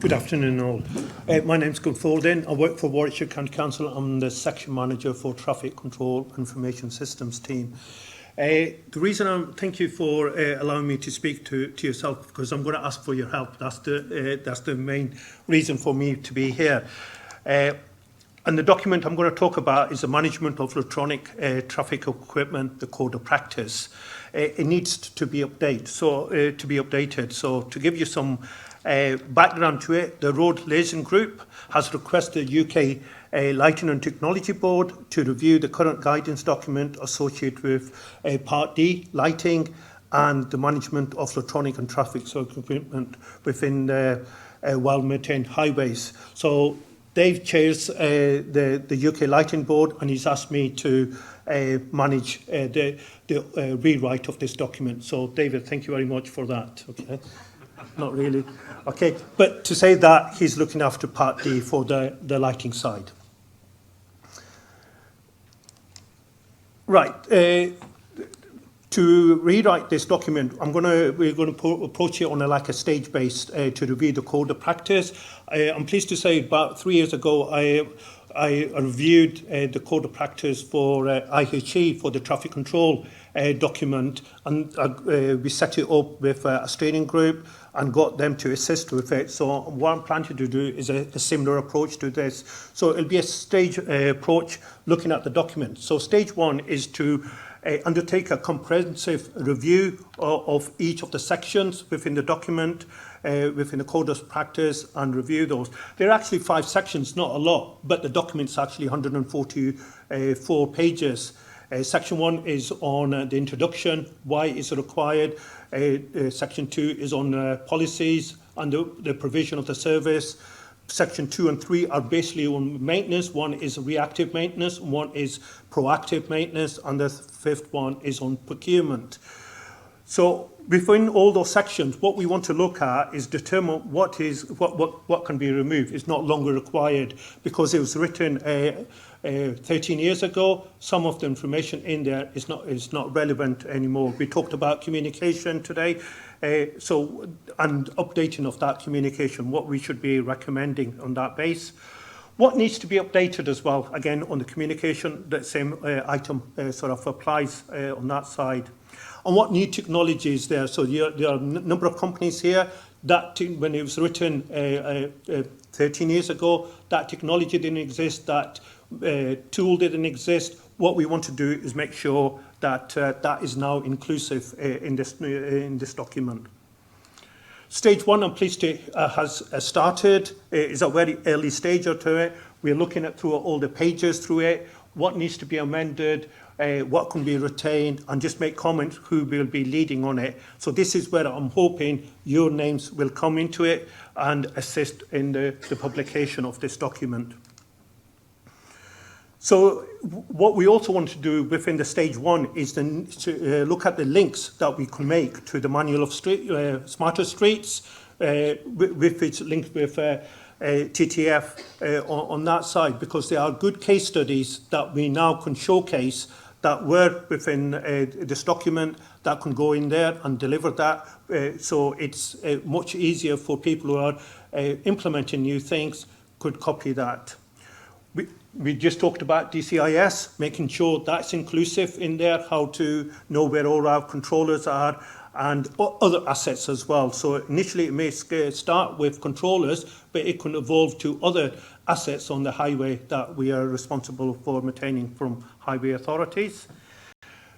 Good afternoon all. My name's Gunn Folding. I work for Warwickshire County Council. I'm the Section Manager for Traffic Control Information Systems team. The reason thank you for allowing me to speak to yourself, because I'm going to ask for your help. That's the main reason for me to be here. And the document I'm going to talk about is the management of electronic traffic equipment, the code of practice. It needs to be updated. So to give you some background to it, the Road Liaison Group has requested the UK Lighting and Technology Board to review the current guidance document associated with Part D, lighting, and the management of electronic and traffic equipment within well-maintained highways. So Dave chairs the UK Lighting Board, and he's asked me to manage the rewrite of this document. So David, thank you very much for that. Okay. Not really. Okay, but to say that he's looking after Part D for the lighting side. Right. To rewrite this document, we're going to approach it on a stage-based to review the code of practice. I'm pleased to say about 3 years ago, I reviewed the code of practice for IHE for the traffic control document, and we set it up with a steering group and got them to assist with it. So what I'm planning to do is a similar approach to this. So it'll be a stage approach looking at the document. So stage one is to undertake a comprehensive review of each of the sections within the document, within the code of practice, and review those. There are actually 5 sections, not a lot, but the document's actually 144 pages. Section 1 is on the introduction, why is it required. Section 2 is on policies and the provision of the service. Section 2 and 3 are basically on maintenance. One is reactive maintenance, one is proactive maintenance, and the 5th one is on procurement. So within all those sections, what we want to look at is determine what can be removed. It's not longer required because it was written 13 years ago. Some of the information in there is not relevant anymore. We talked about communication today, and updating of that communication, what we should be recommending on that base. What needs to be updated as well, again, on the communication, that same item sort of applies on that side. And what new technology is there? So there are a number of companies here that when it was written 13 years ago, that technology didn't exist, that tool didn't exist. What we want to do is make sure that that is now inclusive in this document. Stage 1, I'm pleased to has started. It's a very early stage to it. We're looking at through all the pages through it, what needs to be amended, what can be retained, and just make comments who will be leading on it. So this is where I'm hoping your names will come into it and assist in the publication of this document. So what we also want to do within the stage 1 is to look at the links that we can make to the manual of smarter streets, with its linked with TTF on that side, because there are good case studies that we now can showcase that were within this document that can go in there and deliver that. So it's much easier for people who are implementing new things could copy that. We just talked about DCIS, making sure that's inclusive in there, how to know where all our controllers are, and other assets as well. So initially it may start with controllers, but it can evolve to other assets on the highway that we are responsible for maintaining from highway authorities.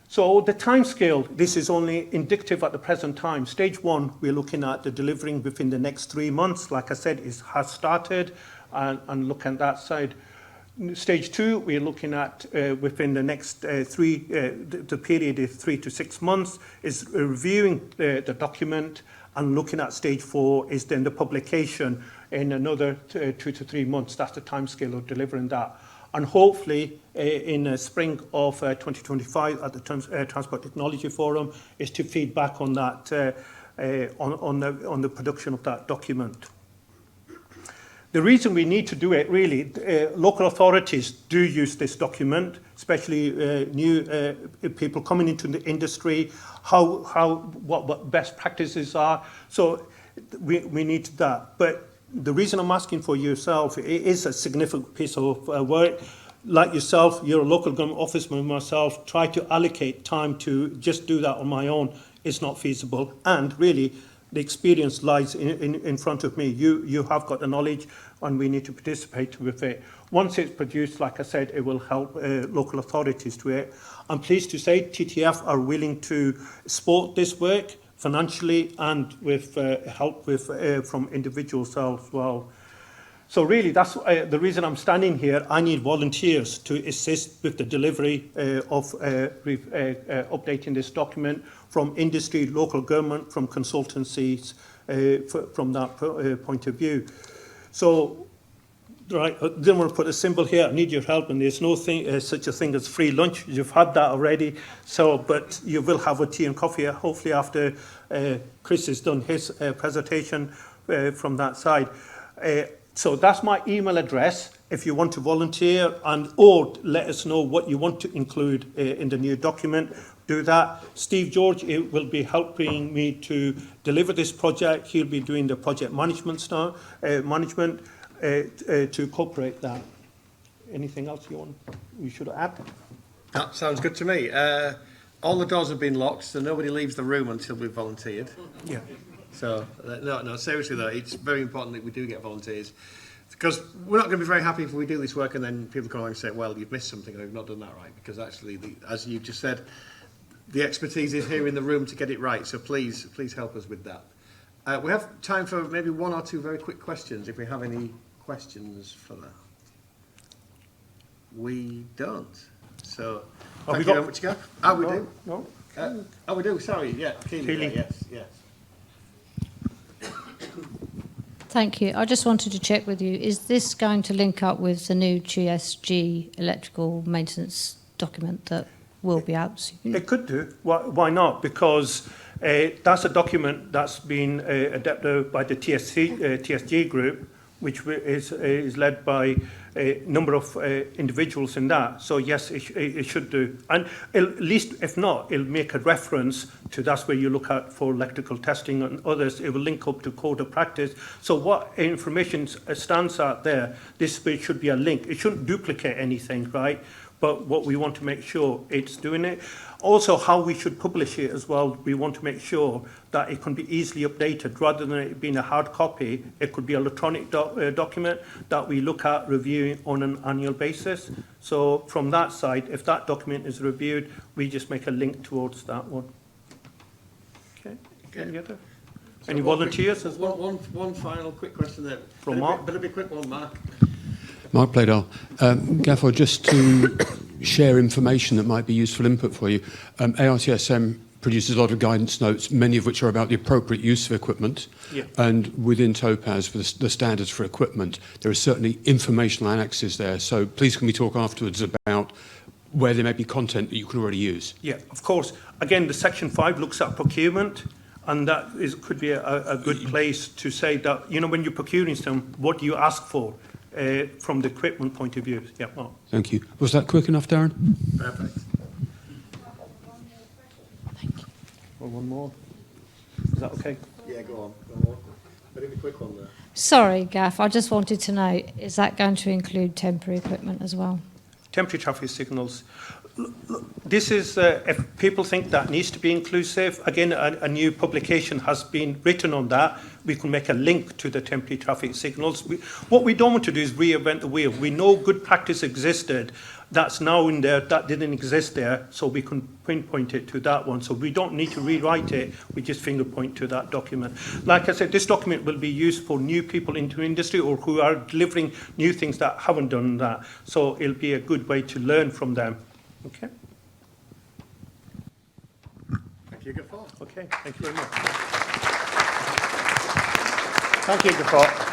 So the timescale, this is only indicative at the present time. Stage 1, we're looking at the delivering within the next 3 months. Like I said, it has started, and look at that side. Stage 2, we're looking at within the next the period is 3 to 6 months, is reviewing the document, and looking at stage 4 is then the publication in another 2 to 3 months. That's the timescale of delivering that. And hopefully in the spring of 2025 at the Transport Technology Forum is to feed back on that, on the production of that document. The reason we need to do it, really, local authorities do use this document, especially new people coming into the industry, what best practices are. So we need that. But the reason I'm asking for yourself, it is a significant piece of work. Like yourself, you're a local government officer, myself, try to allocate time to just do that on my own. It's not feasible. And really, the experience lies in front of me. You have got the knowledge, and we need to participate with it. Once it's produced, like I said, it will help local authorities to it. I'm pleased to say TTF are willing to support this work financially and with help with from individuals as well. So really, that's the reason I'm standing here. I need volunteers to assist with the delivery of updating this document from industry, local government, from consultancies, from that point of view. So, right, I didn't want to put a symbol here. I need your help, and there's no thing, such a thing as free lunch. You've had that already. So, but you will have a tea and coffee, hopefully after Chris has done his presentation from that side. So that's my email address if you want to volunteer and or let us know what you want to include in the new document. Do that. Steve George will be helping me to deliver this project. He'll be doing the project management to incorporate that. Anything else you should add? That sounds good to me. All the doors have been locked, so nobody leaves the room until we've volunteered. Yeah. So, no, seriously though, it's very important that we do get volunteers, because we're not going to be very happy if we do this work and then people come along and say, well, you've missed something and you've not done that right, because actually, as you just said, the expertise is here in the room to get it right, so please help us with that. We have time for maybe one or two very quick questions, if we have any questions for that. We don't. So, thank you very much, Gav. We do. No. We do, sorry, yeah. Keely. Yes. Thank you. I just wanted to check with you, is this going to link up with the new GSG electrical maintenance document that will be out soon? It could do. Why not? Because that's a document that's been adapted by the TSG group, which is led by a number of individuals in that. So yes, it should do. And at least, if not, it'll make a reference to that's where you look at for electrical testing and others. It will link up to code of practice. So what information stands out there, this should be a link. It shouldn't duplicate anything, right? But what we want to make sure it's doing it. Also, how we should publish it as well, we want to make sure that it can be easily updated. Rather than it being a hard copy, it could be an electronic document that we look at reviewing on an annual basis. So from that side, if that document is reviewed, we just make a link towards that one. Okay. Any other? Any volunteers as well? One final quick question there. From Mark? Better be a quick one, Mark. Mark Bladell. Gafford, just to share information that might be useful input for you, ARTSM produces a lot of guidance notes, many of which are about the appropriate use of equipment. Yeah. And within Topaz, for the standards for equipment, there are certainly informational annexes there. So please can we talk afterwards about where there may be content that you can already use? Yeah, of course. Again, the Section 5 looks at procurement. And that could be a good place to say that, when you're procuring something, what do you ask for? From the equipment point of view. Yeah, Mark. Thank you. Was that quick enough, Darren? Perfect. Thank you. Well, one more. Is that okay? Yeah, go on. Better be a quick one there. Sorry, Gaff, I just wanted to know, is that going to include temporary equipment as well? Temporary traffic signals. This is, if people think that needs to be inclusive, again, a new publication has been written on that. We can make a link to the temporary traffic signals. What we don't want to do is reinvent the wheel. We know good practice existed. That's now in there. That didn't exist there. So we can pinpoint it to that one. So we don't need to rewrite it. We just finger point to that document. Like I said, this document will be used for new people into industry or who are delivering new things that haven't done that. So it'll be a good way to learn from them. Okay. Thank you, Gafford. Okay, thank you very much. Thank you, Gafford.